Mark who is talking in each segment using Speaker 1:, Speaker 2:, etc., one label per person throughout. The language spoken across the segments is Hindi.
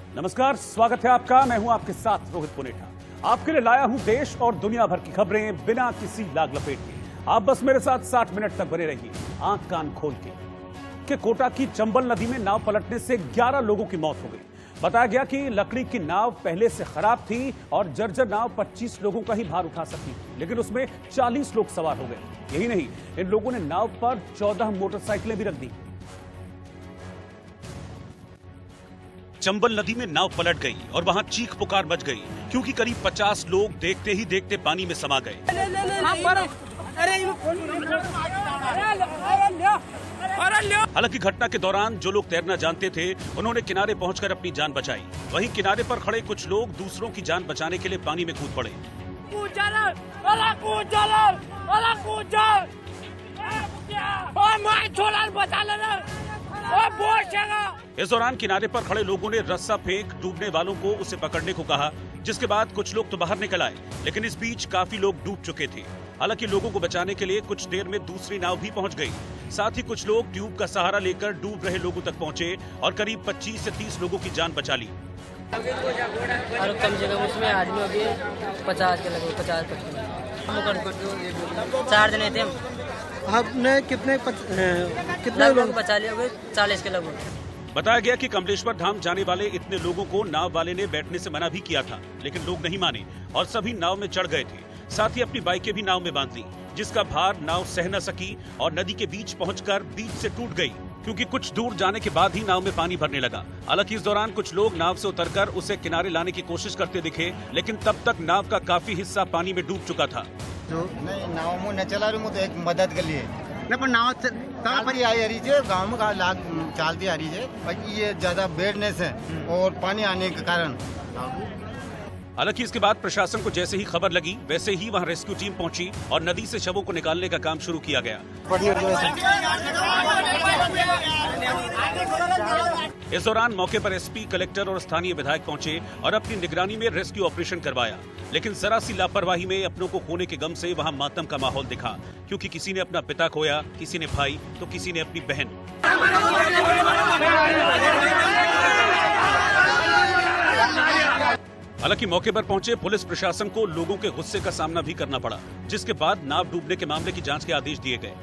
Speaker 1: नमस्कार, स्वागत है आपका। मैं हूं आपके साथ रोहित पुनेठा। आपके लिए लाया हूं देश और दुनिया भर की खबरें बिना किसी लाग लपेट के। आप बस मेरे साथ 60 मिनट तक बने रहिए आंख कान खोल के कोटा की चंबल नदी में नाव पलटने से 11 लोगों की मौत हो गई। बताया गया कि लकड़ी की नाव पहले से खराब थी और जर्जर नाव 25 लोगों का ही भार उठा सकती थी, लेकिन उसमें 40 लोग सवार हो गए। यही नहीं, इन लोगों ने नाव पर 14 मोटरसाइकिलें भी रख दी। चंबल नदी में नाव पलट गई और वहां चीख पुकार मच गई क्योंकि करीब 50 लोग देखते ही देखते पानी में समा गए। हालांकि घटना के दौरान जो लोग तैरना जानते थे उन्होंने किनारे पहुंचकर अपनी जान बचाई। वहीं किनारे पर खड़े कुछ लोग दूसरों की जान बचाने के लिए पानी में कूद पड़े। इस दौरान किनारे पर खड़े लोगों ने रस्सा फेंक डूबने वालों को उसे पकड़ने को कहा, जिसके बाद कुछ लोग तो बाहर निकल आए, लेकिन इस बीच काफी लोग डूब चुके थे। हालांकि लोगों को बचाने के लिए कुछ देर में दूसरी नाव भी पहुंच गई। साथ ही कुछ लोग ट्यूब का सहारा लेकर डूब रहे लोगों तक पहुंचे और करीब 25 से 30 लोगों की जान बचा ली।
Speaker 2: और कम जगह उसमें आदमी अभी 50 के लगभग 50-55 4 जने थे हम।
Speaker 3: आपने कितने
Speaker 2: लोग बचा लिए हुए 40 के लगभग।
Speaker 1: बताया गया कि कमलेश्वर धाम जाने वाले इतने लोगों को नाव वाले ने बैठने से मना भी किया था, लेकिन लोग नहीं माने और सभी नाव में चढ़ गए थे। साथ ही अपनी बाइकें भी नाव में बांध ली, जिसका भार नाव सह न सकी और नदी के बीच पहुंचकर बीच से टूट गई, क्योंकि कुछ दूर जाने के बाद ही नाव में पानी भरने लगा। हालांकि इस दौरान कुछ लोग नाव से उतरकर उसे किनारे लाने की कोशिश करते दिखे, लेकिन तब तक नाव का काफी हिस्सा पानी में डूब चुका था।
Speaker 4: नहीं, नाव में न चला रही, तो एक मदद कर लिए
Speaker 3: पर नाव
Speaker 4: कहाँ पर आई हरी है, गाँव में लाग चालती आ रही है, बाकी ये ज्यादा बैठने से और पानी आने के कारण।
Speaker 1: हालांकि इसके बाद प्रशासन को जैसे ही खबर लगी वैसे ही वहां रेस्क्यू टीम पहुंची और नदी से शवों को निकालने का काम शुरू किया गया। इस दौरान मौके पर एसपी, कलेक्टर और स्थानीय विधायक पहुंचे और अपनी निगरानी में रेस्क्यू ऑपरेशन करवाया, लेकिन जरा सी लापरवाही में अपनों को खोने के गम से वहां मातम का माहौल दिखा, क्योंकि किसी ने अपना पिता खोया, किसी ने भाई तो किसी ने अपनी बहन। हालांकि मौके पर पहुंचे पुलिस प्रशासन को लोगों के गुस्से का सामना भी करना पड़ा, जिसके बाद नाव डूबने के मामले की जांच के आदेश दिए गए।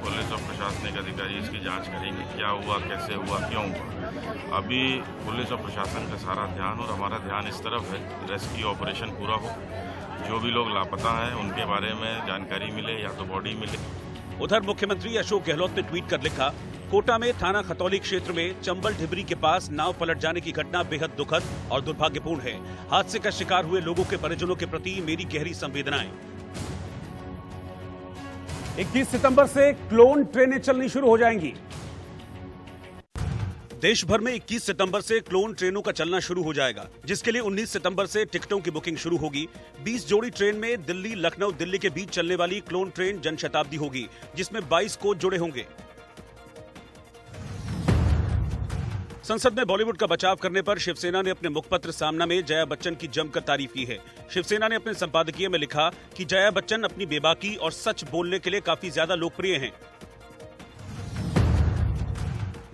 Speaker 5: पुलिस और प्रशासनिक अधिकारी इसकी जांच करेंगे, क्या हुआ, कैसे हुआ, क्यों हुआ। अभी पुलिस और प्रशासन का सारा ध्यान और हमारा ध्यान इस तरफ है, रेस्क्यू ऑपरेशन पूरा हो, जो भी लोग लापता हैं उनके बारे में जानकारी मिले या तो बॉडी मिले।
Speaker 1: उधर मुख्यमंत्री अशोक गहलोत ने ट्वीट कर लिखा, कोटा में थाना खतौली क्षेत्र में चंबल ढिबरी के पास नाव पलट जाने की घटना बेहद दुखद और दुर्भाग्यपूर्ण है। हादसे का शिकार हुए लोगों के परिजनों के प्रति मेरी गहरी संवेदनाएं। 21 सितंबर से क्लोन ट्रेनें चलनी शुरू हो जाएंगी। देश भर में 21 सितंबर से क्लोन ट्रेनों का चलना शुरू हो जाएगा, जिसके लिए 19 सितंबर से टिकटों की बुकिंग शुरू होगी। 20 जोड़ी ट्रेन में दिल्ली, लखनऊ, दिल्ली के बीच चलने वाली क्लोन ट्रेन जनशताब्दी होगी, जिसमें 22 कोच जुड़े होंगे। संसद में बॉलीवुड का बचाव करने पर शिवसेना ने अपने मुखपत्र सामना में जया बच्चन की जमकर तारीफ की है। शिवसेना ने अपने संपादकीय में लिखा कि जया बच्चन अपनी बेबाकी और सच बोलने के लिए काफी ज्यादा लोकप्रिय हैं।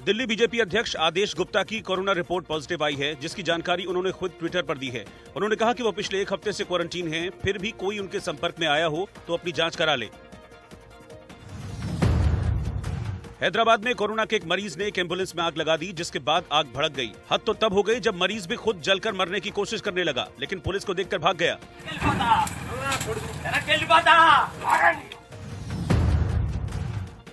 Speaker 1: दिल्ली बीजेपी अध्यक्ष आदेश गुप्ता की कोरोना रिपोर्ट पॉजिटिव आई है, जिसकी जानकारी उन्होंने खुद ट्विटर पर दी है। उन्होंने कहा कि वो पिछले 1 हफ्ते से क्वारंटीन हैं, फिर भी कोई उनके संपर्क में आया हो तो अपनी जांच करा ले। हैदराबाद में कोरोना के एक मरीज ने एक एम्बुलेंस में आग लगा दी, जिसके बाद आग भड़क गई। हद तो तब हो गई जब मरीज भी खुद जलकर मरने की कोशिश करने लगा, लेकिन पुलिस को देखकर भाग गया।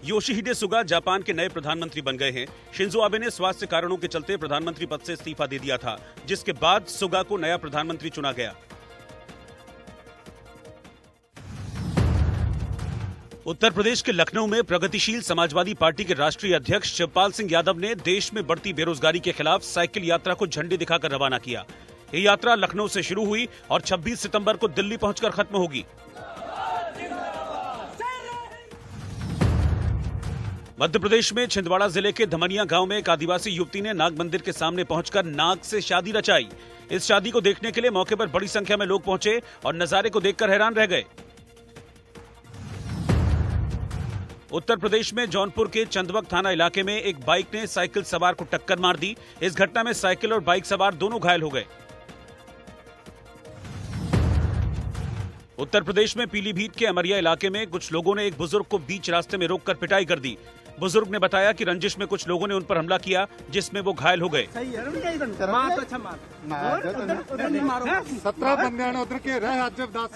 Speaker 1: योशिहिडे सुगा जापान के नए प्रधानमंत्री बन गए हैं। शिंजो आबे ने स्वास्थ्य कारणों के चलते प्रधानमंत्री पद से इस्तीफा दे दिया था, जिसके बाद सुगा को नया प्रधानमंत्री चुना गया। उत्तर प्रदेश के लखनऊ में प्रगतिशील समाजवादी पार्टी के राष्ट्रीय अध्यक्ष शिवपाल सिंह यादव ने देश में बढ़ती बेरोजगारी के खिलाफ साइकिल यात्रा को झंडी दिखाकर रवाना किया। ये यात्रा लखनऊ से शुरू हुई और 26 सितंबर को दिल्ली पहुंचकर खत्म होगी। मध्य प्रदेश में छिंदवाड़ा जिले के धमनिया गांव में एक आदिवासी युवती ने नाग मंदिर के सामने पहुंचकर नाग से शादी रचाई। इस शादी को देखने के लिए मौके पर बड़ी संख्या में लोग पहुंचे और नजारे को देखकर हैरान रह गए। उत्तर प्रदेश में जौनपुर के चंदवक थाना इलाके में एक बाइक ने साइकिल सवार को टक्कर मार दी। इस घटना में साइकिल और बाइक सवार दोनों घायल हो गए। उत्तर प्रदेश में पीलीभीत के अमरिया इलाके में कुछ लोगों ने एक बुजुर्ग को बीच रास्ते में रोककर पिटाई कर दी। बुजुर्ग ने बताया कि रंजिश में कुछ लोगों ने उन पर हमला किया, जिसमें वो घायल हो गए।
Speaker 6: 17 बंदे उधर के रहे जब 10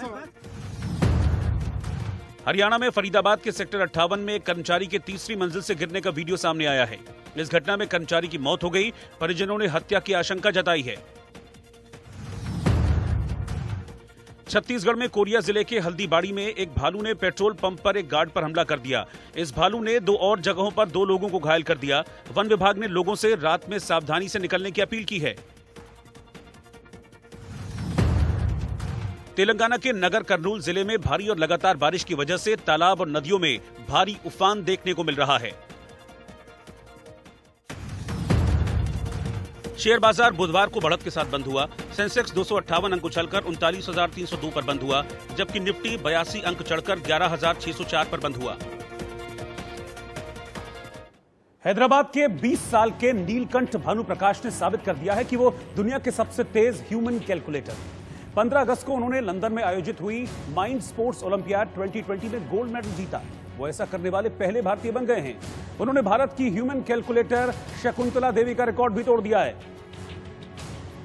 Speaker 1: हरियाणा में फरीदाबाद के सेक्टर 58 में एक कर्मचारी के तीसरी मंजिल से गिरने का वीडियो सामने आया है। इस घटना में कर्मचारी की मौत हो गई। परिजनों ने हत्या की आशंका जताई है। छत्तीसगढ़ में कोरिया जिले के हल्दीबाड़ी में एक भालू ने पेट्रोल पंप पर एक गार्ड पर हमला कर दिया। इस भालू ने 2 और जगहों पर 2 लोगों को घायल कर दिया। वन विभाग ने लोगों से रात में सावधानी से निकलने की अपील की है। तेलंगाना के नगर कर्नूल जिले में भारी और लगातार बारिश की वजह से तालाब और नदियों में भारी उफान देखने को मिल रहा है। शेयर बाजार बुधवार को बढ़त के साथ बंद हुआ। सेंसेक्स 258 अंक उछलकर 39,302 पर बंद हुआ, जबकि निफ्टी 82 अंक चढ़कर 11,604 पर बंद हुआ। हैदराबाद के 20 साल के नीलकंठ भानुप्रकाश ने साबित कर दिया है कि वो दुनिया के सबसे तेज ह्यूमन कैलकुलेटर। 15 अगस्त को उन्होंने लंदन में आयोजित हुई माइंड स्पोर्ट्स ओलंपियाड 2020 में गोल्ड मेडल जीता। वो ऐसा करने वाले पहले भारतीय बन गए हैं। उन्होंने भारत की ह्यूमन कैलकुलेटर शकुंतला देवी का रिकॉर्ड भी तोड़ दिया है।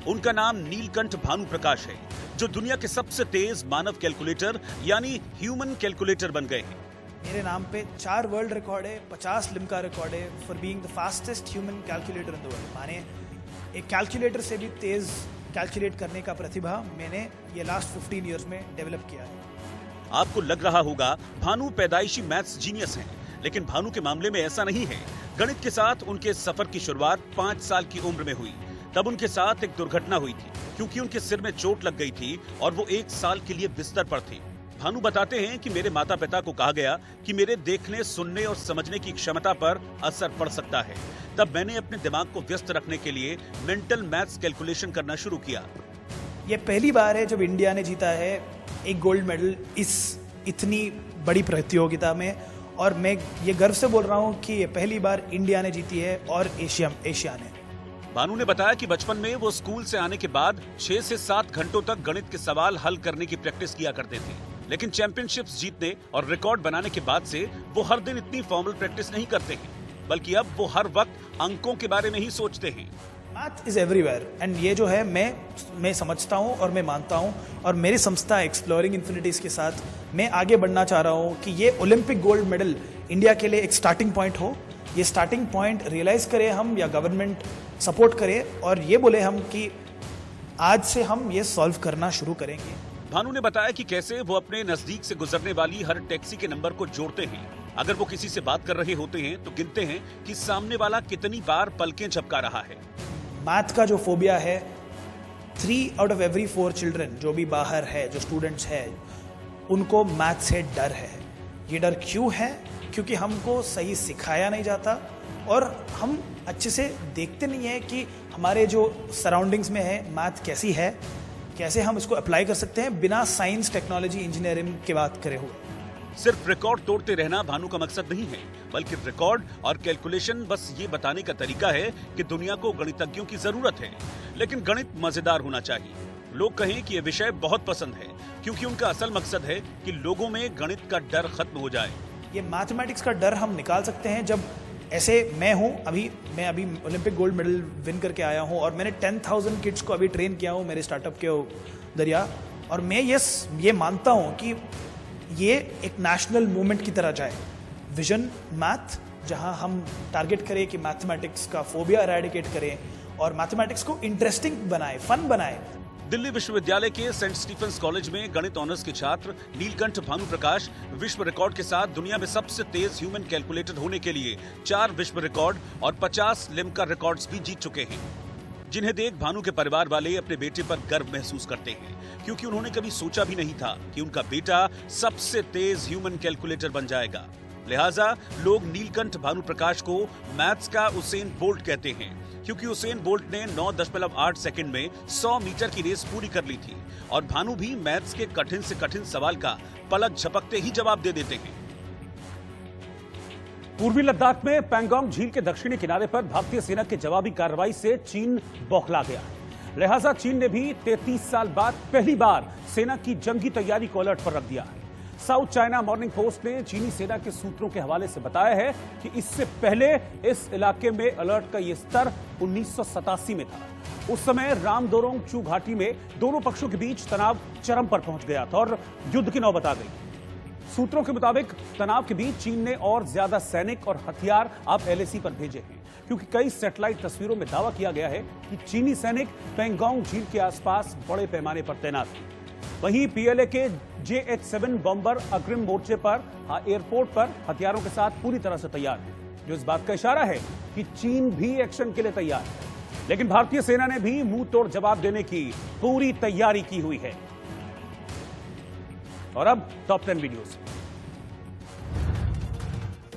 Speaker 1: उनका नाम नीलकंठ भानुप्रकाश है, जो दुनिया के सबसे तेज मानव कैलकुलेटर यानी ह्यूमन कैलकुलेटर बन गए हैं।
Speaker 7: मेरे नाम पे 4 वर्ल्ड रिकॉर्ड है, 50 लिम्का रिकॉर्ड है for being the fastest human calculator in the world. माने एक कैलकुलेटर से भी तेज कैलकुलेट करने का प्रतिभा मैंने ये लास्ट 15 इयर्स में डेवलप किया है।
Speaker 1: आपको लग रहा होगा भानु पैदाइशी मैथ्स जीनियस हैं, लेकिन भानु के मामले में ऐसा नहीं है। गणित के साथ उनके सफर की शुरुआत 5 साल की उम्र में हुई। तब उनके साथ एक दुर्घटना हुई थी, क्योंकि उनके सिर में चोट लग गई थी और वो 1 साल के लिए बिस्तर पर थे। भानु बताते हैं कि मेरे माता पिता को कहा गया कि मेरे देखने, सुनने और समझने की क्षमता पर असर पड़ सकता है। तब मैंने अपने दिमाग को व्यस्त रखने के लिए मेंटल मैथ्स कैलकुलेशन करना शुरू किया।
Speaker 7: ये पहली बार है जब इंडिया ने जीता है एक गोल्ड मेडल इस इतनी बड़ी प्रतियोगिता में, और मैं ये गर्व से बोल रहा हूँ कि ये पहली बार इंडिया ने जीती है और एशिया ने।
Speaker 1: भानु ने बताया कि बचपन में वो स्कूल से आने के बाद 6 से 7 घंटों तक गणित के सवाल हल करने की प्रैक्टिस किया करते थे, लेकिन चैंपियनशिप्स जीतने और रिकॉर्ड बनाने के बाद से वो हर दिन इतनी फॉर्मल प्रैक्टिस नहीं करते हैं, बल्कि अब वो हर वक्त अंकों के बारे में ही सोचते हैं।
Speaker 7: मैथ इज एवरीवेयर एंड ये जो है मैं समझता हूँ और मैं मानता हूँ, और मेरी संस्था एक्सप्लोरिंग इन्फिनिटीज के साथ मैं आगे बढ़ना चाह रहा हूँ कि ये ओलंपिक गोल्ड मेडल इंडिया के लिए एक स्टार्टिंग पॉइंट हो। ये स्टार्टिंग पॉइंट रियलाइज करें हम, या गवर्नमेंट सपोर्ट करे और ये बोले हम कि आज से हम ये सॉल्व करना शुरू करेंगे।
Speaker 1: भानु ने बताया कि कैसे वो अपने नजदीक से गुजरने वाली हर टैक्सी के नंबर को जोड़ते हैं। अगर वो किसी से बात कर रहे होते हैं तो गिनते हैं कि सामने वाला कितनी बार पलकें झपका रहा है।
Speaker 7: मैथ का जो फोबिया है, 3 out of every 4 चिल्ड्रन जो भी बाहर है, जो स्टूडेंट्स है, उनको मैथ से डर है। ये डर क्यों है? क्योंकि हमको सही सिखाया नहीं जाता और हम अच्छे से देखते नहीं है कि हमारे जो सराउंडिंग्स में है मैथ कैसी है, कैसे हम इसको अप्लाई कर सकते हैं बिना साइंस, टेक्नोलॉजी, इंजीनियरिंग की बात करे हुए।
Speaker 1: सिर्फ रिकॉर्ड तोड़ते रहना भानु का मकसद नहीं है, बल्कि रिकॉर्ड और कैलकुलेशन बस ये बताने का तरीका है कि दुनिया को गणितज्ञों की जरूरत है, लेकिन गणित मजेदार होना चाहिए। लोग कहें कि ये विषय बहुत पसंद है, क्योंकि उनका असल मकसद है कि लोगों में गणित का डर खत्म हो जाए।
Speaker 7: ये मैथमेटिक्स का डर हम निकाल सकते हैं जब ऐसे मैं अभी ओलंपिक गोल्ड मेडल विन करके आया हूँ और मैंने 10,000 किड्स को अभी ट्रेन किया हूँ मेरे स्टार्टअप के दरिया, और मैं ये मानता हूँ कि ये एक नेशनल मूवमेंट की तरह जाए। विजन मैथ, जहाँ हम टारगेट करें कि मैथमेटिक्स का फोबिया एरेडिकेट करें और मैथमेटिक्स को इंटरेस्टिंग बनाए, फन बनाए।
Speaker 1: दिल्ली विश्वविद्यालय के सेंट स्टीफेंस कॉलेज में गणित ऑनर्स के छात्र नीलकंठ भानुप्रकाश विश्व रिकॉर्ड के साथ दुनिया में सबसे तेज ह्यूमन कैलकुलेटर होने के लिए 4 विश्व रिकॉर्ड और 50 लिम्का रिकॉर्ड्स भी जीत चुके हैं, जिन्हें देख भानु के परिवार वाले अपने बेटे पर गर्व महसूस करते हैं, क्योंकि उन्होंने कभी सोचा भी नहीं था कि उनका बेटा सबसे तेज ह्यूमन कैलकुलेटर बन जाएगा। लिहाजा लोग नीलकंठ भानुप्रकाश को मैथ्स का उसेन बोल्ट कहते हैं, क्योंकि उसेन बोल्ट ने 9.8 सेकंड में 100 मीटर की रेस पूरी कर ली थी, और भानु भी मैथ्स के कठिन से कठिन सवाल का पलक झपकते ही जवाब दे देते हैं। पूर्वी लद्दाख में पैंगोंग झील के दक्षिणी किनारे पर भारतीय सेना की जवाबी कार्रवाई से चीन बौखला गया है। लिहाजा चीन ने भी 33 साल बाद पहली बार सेना की जंगी तैयारी को अलर्ट पर रख दिया है। साउथ चाइना मॉर्निंग पोस्ट ने चीनी सेना के सूत्रों के हवाले से बताया है कि इससे पहले इस इलाके में अलर्ट का यह स्तर 1987 में था। उस समय रामदोरोंग चू घाटी में दोनों पक्षों के बीच तनाव चरम पर पहुंच गया था और युद्ध की नौबत आ गई। सूत्रों के मुताबिक तनाव के बीच चीन ने और ज्यादा सैनिक और हथियार अब LAC पर भेजे हैं, क्योंकि कई सैटेलाइट तस्वीरों में दावा किया गया है कि चीनी सैनिक पैंगोंग झील के आसपास बड़े पैमाने पर तैनात थे। वहीं PLA के JH-7 बॉम्बर अग्रिम मोर्चे पर एयरपोर्ट पर हथियारों के साथ पूरी तरह से तैयार है, जो इस बात का इशारा है कि चीन भी एक्शन के लिए तैयार है। लेकिन भारतीय सेना ने भी मुंह तोड़ जवाब देने की पूरी तैयारी की हुई है। और अब टॉप 10 वीडियोस।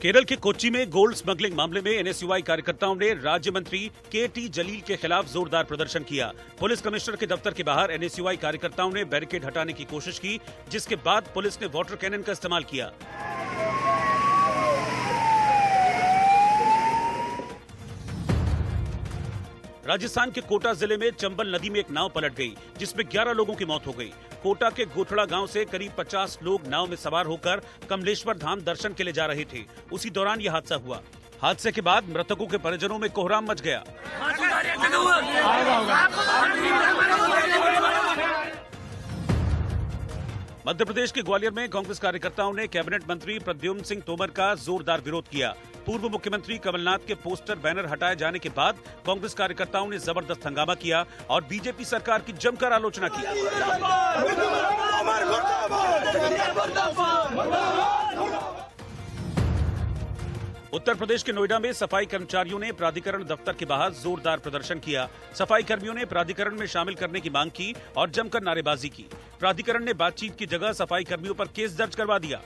Speaker 1: केरल के कोच्चि में गोल्ड स्मगलिंग मामले में NSUI कार्यकर्ताओं ने राज्य मंत्री KT जलील के खिलाफ जोरदार प्रदर्शन किया। पुलिस कमिश्नर के दफ्तर के बाहर NSUI कार्यकर्ताओं ने बैरिकेड हटाने की कोशिश की, जिसके बाद पुलिस ने वाटर कैनन का इस्तेमाल किया। राजस्थान के कोटा जिले में चंबल नदी में एक नाव पलट गई, जिसमें 11 लोगों की मौत हो गई। कोटा के गोठड़ा गांव से करीब 50 लोग नाव में सवार होकर कमलेश्वर धाम दर्शन के लिए जा रहे थे। उसी दौरान यह हादसा हुआ। हादसे के बाद मृतकों के परिजनों में कोहराम मच गया। मध्य प्रदेश के ग्वालियर में कांग्रेस कार्यकर्ताओं ने कैबिनेट मंत्री प्रद्युम्न सिंह तोमर का जोरदार विरोध किया। पूर्व मुख्यमंत्री कमलनाथ के पोस्टर बैनर हटाए जाने के बाद कांग्रेस कार्यकर्ताओं ने जबरदस्त हंगामा किया और बीजेपी सरकार की जमकर आलोचना की। उत्तर प्रदेश के नोएडा में सफाई कर्मचारियों ने प्राधिकरण दफ्तर के बाहर जोरदार प्रदर्शन किया। सफाई कर्मियों ने प्राधिकरण में शामिल करने की मांग की और जमकर नारेबाजी की। प्राधिकरण ने बातचीत की जगह सफाई कर्मियों पर केस दर्ज करवा दिया।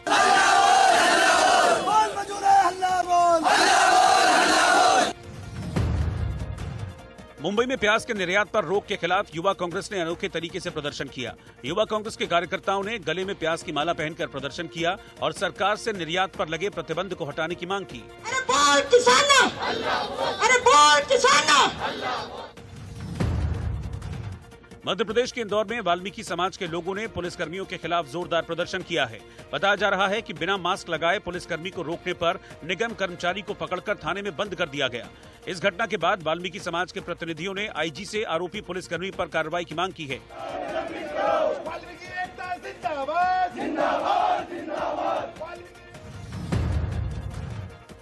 Speaker 1: मुंबई में प्याज के निर्यात पर रोक के खिलाफ युवा कांग्रेस ने अनोखे तरीके से प्रदर्शन किया। युवा कांग्रेस के कार्यकर्ताओं ने गले में प्याज की माला पहनकर प्रदर्शन किया और सरकार से निर्यात पर लगे प्रतिबंध को हटाने की मांग की।
Speaker 8: अरे बोल किसानों! अरे बोल किसानों!
Speaker 1: मध्य प्रदेश के इंदौर में वाल्मीकि समाज के लोगों ने पुलिसकर्मियों के खिलाफ जोरदार प्रदर्शन किया है। बताया जा रहा है कि बिना मास्क लगाए पुलिसकर्मी को रोकने पर निगम कर्मचारी को पकड़कर थाने में बंद कर दिया गया। इस घटना के बाद वाल्मीकि समाज के प्रतिनिधियों ने IG से आरोपी पुलिसकर्मी पर कार्रवाई की मांग की है।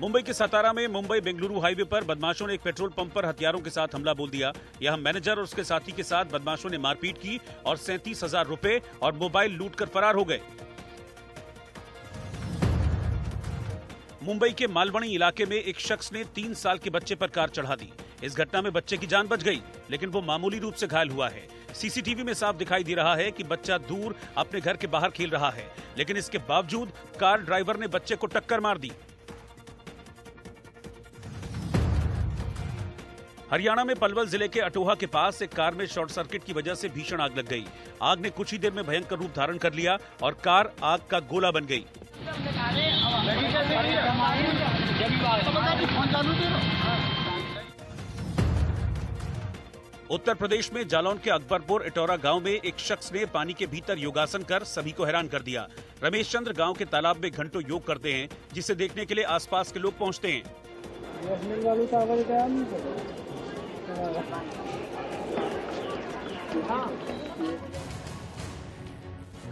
Speaker 1: मुंबई के सतारा में मुंबई बेंगलुरु हाईवे पर बदमाशों ने एक पेट्रोल पंप पर हथियारों के साथ हमला बोल दिया। यहां मैनेजर और उसके साथी के साथ बदमाशों ने मारपीट की और 37,000 रुपए और मोबाइल लूटकर फरार हो गए। मुंबई के मालवणी इलाके में एक शख्स ने 3 साल के बच्चे पर कार चढ़ा दी। इस घटना में बच्चे की जान बच गई, लेकिन वो मामूली रूप से घायल हुआ है। CCTV में साफ दिखाई दे रहा है कि बच्चा दूर अपने घर के बाहर खेल रहा है, लेकिन इसके बावजूद कार ड्राइवर ने बच्चे को टक्कर मार दी। हरियाणा में पलवल जिले के अटोहा के पास एक कार में शॉर्ट सर्किट की वजह से भीषण आग लग गई। आग ने कुछ ही देर में भयंकर रूप धारण कर लिया और कार आग का गोला बन गई। उत्तर प्रदेश में जालौन के अकबरपुर इटौरा गांव में एक शख्स ने पानी के भीतर योगासन कर सभी को हैरान कर दिया। रमेश चंद्र गांव के तालाब में घंटों योग करते हैं, जिसे देखने के लिए आसपास के लोग पहुंचते हैं।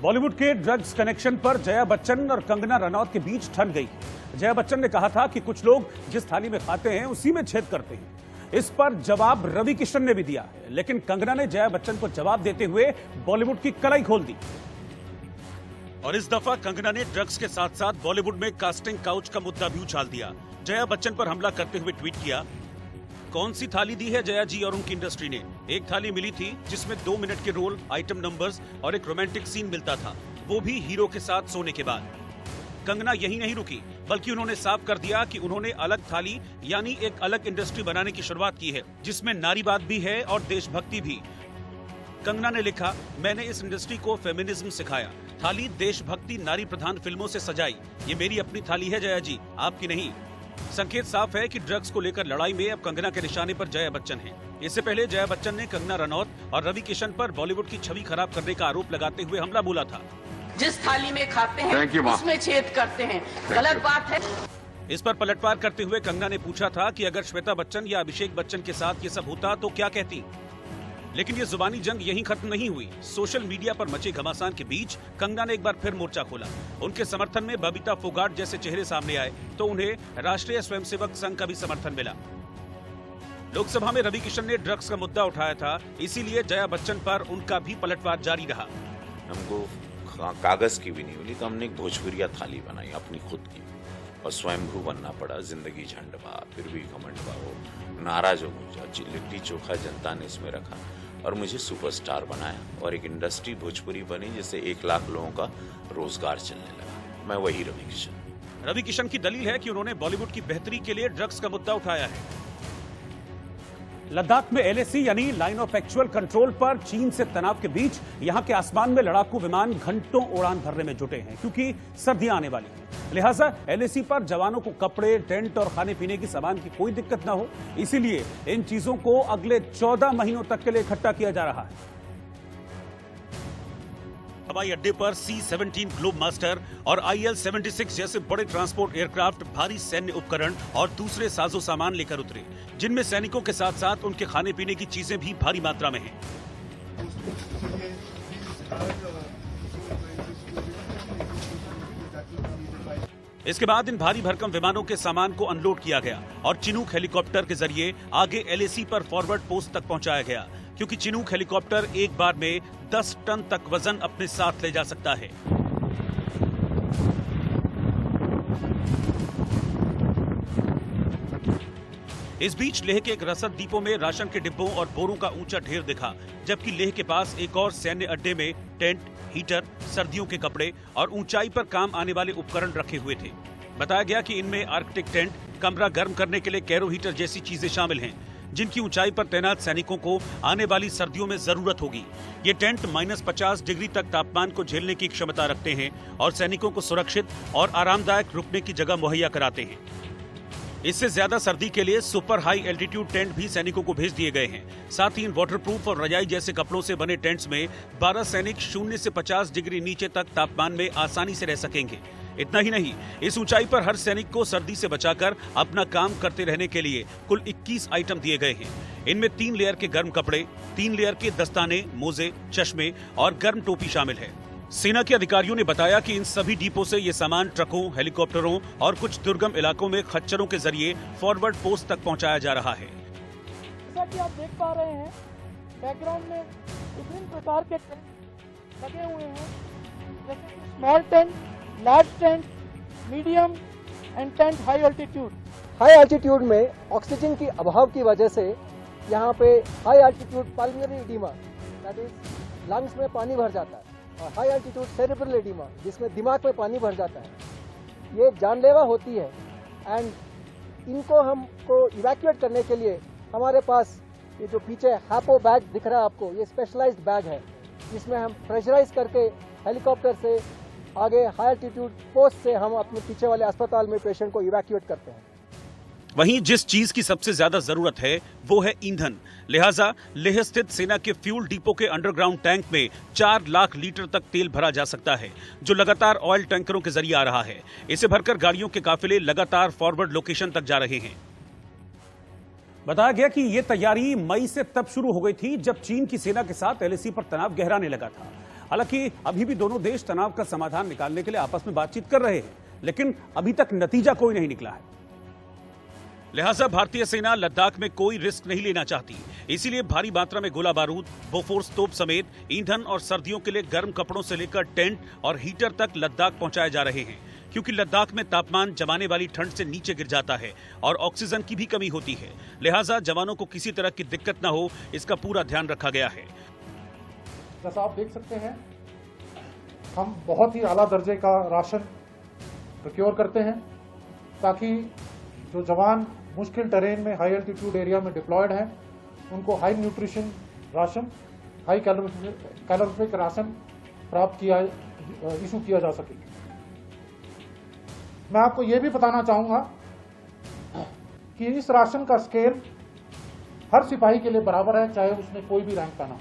Speaker 1: बॉलीवुड के ड्रग्स कनेक्शन पर जया बच्चन और कंगना रनौत के बीच ठन गई। जया बच्चन ने कहा था कि कुछ लोग जिस थाली में खाते हैं उसी में छेद करते हैं। इस पर जवाब रवि किशन ने भी दिया है, लेकिन कंगना ने जया बच्चन को जवाब देते हुए बॉलीवुड की कलाई खोल दी। और इस दफा कंगना ने ड्रग्स के साथ साथ बॉलीवुड में कास्टिंग काउच का मुद्दा भी उछाल दिया। जया बच्चन पर हमला करते हुए ट्वीट किया, कौन सी थाली दी है जया जी और उनकी इंडस्ट्री ने? एक थाली मिली थी जिसमें 2 मिनट के रोल, आइटम नंबर्स और एक रोमांटिक सीन मिलता था, वो भी हीरो के साथ सोने के बाद। कंगना यही नहीं रुकी, बल्कि उन्होंने साफ कर दिया कि उन्होंने अलग थाली यानी एक अलग इंडस्ट्री बनाने की शुरुआत की है, जिसमें नारीवाद भी है और देशभक्ति भी। कंगना ने लिखा, मैंने इस इंडस्ट्री को फेमिनिज्म सिखाया, थाली देशभक्ति नारी प्रधान फिल्मों से सजाई। ये मेरी अपनी थाली है जया जी, आपकी नहीं। संकेत साफ है कि ड्रग्स को लेकर लड़ाई में अब कंगना के निशाने पर जया बच्चन हैं। इससे पहले जया बच्चन ने कंगना रनौत और रवि किशन पर बॉलीवुड की छवि खराब करने का आरोप लगाते हुए हमला बोला था।
Speaker 8: जिस थाली में खाते हैं उसमें छेद करते हैं, गलत बात है।
Speaker 1: इस पर पलटवार करते हुए कंगना ने पूछा था कि अगर श्वेता बच्चन या अभिषेक बच्चन के साथ ये सब होता तो क्या कहती। लेकिन ये जुबानी जंग यहीं खत्म नहीं हुई। सोशल मीडिया पर मचे घमासान के बीच कंगना ने एक बार फिर मोर्चा खोला। उनके समर्थन में बबीता फोगाट जैसे चेहरे सामने आए तो उन्हें राष्ट्रीय स्वयंसेवक संघ का भी समर्थन मिला। लोकसभा में रवि किशन ने ड्रग्स का मुद्दा उठाया था, इसीलिए जया बच्चन पर उनका भी पलटवार जारी रहा।
Speaker 9: हमको कागज की भी नहीं मिली तो हमने एक भोजपुरिया थाली बनाई अपनी खुद की और स्वयंभू बनना पड़ा। जिंदगी झंडवा फिर भी घमंडवा हो, नाराज हो गया। लिट्टी चोखा जनता ने इसमें रखा और मुझे सुपरस्टार बनाया और एक इंडस्ट्री भोजपुरी बनी जिससे 1 लाख लोगों का रोजगार चलने लगा। मैं वही रवि किशन की दलील है कि उन्होंने बॉलीवुड की बेहतरी के लिए ड्रग्स का मुद्दा उठाया है। लद्दाख में LAC यानी लाइन ऑफ एक्चुअल कंट्रोल पर चीन से तनाव के बीच यहां के आसमान में लड़ाकू विमान घंटों उड़ान भरने में जुटे हैं, क्योंकि सर्दियां आने वाली हैं। लिहाजा LAC पर जवानों को कपड़े, टेंट और खाने पीने की सामान की कोई दिक्कत ना हो, इसीलिए इन चीजों को अगले 14 महीनों तक के लिए इकट्ठा किया जा रहा है। हवाई अड्डे पर C-17 ग्लोब मास्टर और IL-76 जैसे बड़े ट्रांसपोर्ट एयरक्राफ्ट भारी सैन्य उपकरण और दूसरे साजो सामान लेकर उतरे, जिनमें सैनिकों के साथ साथ उनके खाने पीने की चीजें भी भारी मात्रा में हैं। इसके बाद इन भारी भरकम विमानों के सामान को अनलोड किया गया और चिनूक हेलीकॉप्टर के जरिए आगे LAC पर फॉरवर्ड पोस्ट तक पहुंचाया गया, क्योंकि चिनूक हेलीकॉप्टर एक बार में 10 टन तक वजन अपने साथ ले जा सकता है। इस बीच लेह के एक रसद डिपो में राशन के डिब्बों और बोरों का ऊंचा ढेर दिखा, जबकि लेह के पास एक और सैन्य अड्डे में टेंट, हीटर, सर्दियों के कपड़े और ऊंचाई पर काम आने वाले उपकरण रखे हुए थे। बताया गया कि इनमें आर्कटिक टेंट, कमरा गर्म करने के लिए कैरो हीटर जैसी चीजें शामिल हैं, जिनकी ऊंचाई पर तैनात सैनिकों को आने वाली सर्दियों में जरूरत होगी। ये टेंट -50 डिग्री तक तापमान को झेलने की क्षमता रखते हैं और सैनिकों को सुरक्षित और आरामदायक रुकने की जगह मुहैया कराते हैं। इससे ज्यादा सर्दी के लिए सुपर हाई एल्टीट्यूड टेंट भी सैनिकों को भेज दिए गए हैं। साथ ही इन वाटरप्रूफ और रजाई जैसे कपड़ों से बने टेंट्स में 12 सैनिक 0 से 50 डिग्री नीचे तक तापमान में आसानी से रह सकेंगे। इतना ही नहीं, इस ऊंचाई पर हर सैनिक को सर्दी से बचाकर अपना काम करते रहने के लिए कुल 21 आइटम दिए गए हैं। इनमें 3 लेयर के गर्म कपड़े, 3 लेयर के दस्ताने, मोजे, चश्मे और गर्म टोपी शामिल है। सेना के अधिकारियों ने बताया कि इन सभी डिपो से ये सामान ट्रकों, हेलीकॉप्टरों और कुछ दुर्गम इलाकों में खच्चरों के जरिए फॉरवर्ड पोस्ट तक पहुंचाया जा रहा है।
Speaker 10: जैसा कि आप देख पा रहे हैं, बैकग्राउंड में विभिन्न प्रकार के टेंट लगे हुए हैं, जैसे कि small tent, large tent, medium and tent high altitude.
Speaker 3: High altitude में ऑक्सीजन की अभाव की वजह से यहाँ पे high altitude pulmonary oedema, that is lungs में पानी भर जाता है, और हाई एल्टीट्यूड सेरेब्रल एडिमा, जिसमें दिमाग में पानी भर जाता है। ये जानलेवा होती है एंड इनको हमको इवैक्यूएट करने के लिए हमारे पास ये जो पीछे हैपो बैग दिख रहा है आपको, ये स्पेशलाइज्ड बैग है, जिसमें हम प्रेशराइज करके हेलीकॉप्टर से आगे हाई एल्टीट्यूड पोस्ट से हम अपने पीछे वाले अस्पताल में पेशेंट को इवैक्यूएट करते हैं।
Speaker 1: वहीं जिस चीज की सबसे ज्यादा जरूरत है वो है ईंधन। लिहाजा लेह स्थित सेना के फ्यूल डिपो के अंडरग्राउंड टैंक में 4 लाख लीटर तक तेल भरा जा सकता है, जो लगातार ऑयल टैंकरों के जरिए आ रहा है। इसे भरकर गाड़ियों के काफिले लगातार फॉरवर्ड लोकेशन तक जा रहे हैं। बताया गया कि ये तैयारी मई से तब शुरू हो गई थी जब चीन की सेना के साथ LAC पर तनाव गहराने लगा था। हालांकि अभी भी दोनों देश तनाव का समाधान निकालने के लिए आपस में बातचीत कर रहे हैं, लेकिन अभी तक नतीजा कोई नहीं निकला है। लिहाजा भारतीय सेना लद्दाख में कोई रिस्क नहीं लेना चाहती, इसीलिए भारी मात्रा में गोला बारूद, बोफोर्स तोप समेत ईंधन और सर्दियों के लिए गर्म कपड़ों से लेकर टेंट और हीटर तक लद्दाख पहुंचाए जा रहे हैं, क्योंकि लद्दाख में तापमान जमाने वाली ठंड से नीचे गिर जाता है और ऑक्सीजन की भी कमी होती है। लिहाजा जवानों को किसी तरह की दिक्कत न हो, इसका पूरा ध्यान रखा गया है।
Speaker 6: जैसा आप देख सकते हैं, हम बहुत ही आला दर्जे का राशन प्रोक्योर करते हैं, ताकि जो जवान मुश्किल टेरेन में हाई एल्टीट्यूड एरिया में डिप्लॉयड हैं, उनको high nutrition ration, high calorific ration प्राप्त इशू किया जा सके। मैं आपको ये भी बताना चाहूँगा कि इस राशन का स्केल हर सिपाही के लिए बराबर है, चाहे उसमें कोई भी रैंक का ना हो।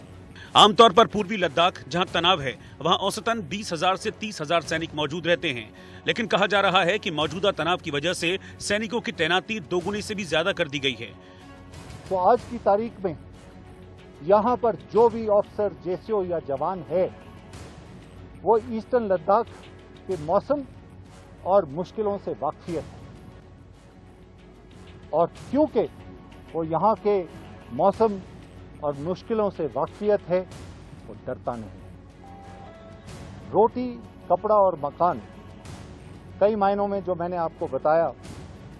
Speaker 9: आमतौर पर पूर्वी लद्दाख जहां तनाव है वहां औसतन 20,000 से 30,000 सैनिक मौजूद रहते हैं, लेकिन कहा जा रहा है कि मौजूदा तनाव की वजह से सैनिकों की तैनाती दोगुनी से भी ज्यादा कर दी गई है।
Speaker 6: तो आज की तारीख में यहाँ पर जो भी ऑफिसर, जेसीओ या जवान है वो ईस्टर्न लद्दाख के मौसम और मुश्किलों से वाकिफियत है, और क्योंकि वो यहाँ के मौसम और मुश्किलों से वाकिफियत है वो डरता नहीं। रोटी, कपड़ा और मकान कई मायनों में जो मैंने आपको बताया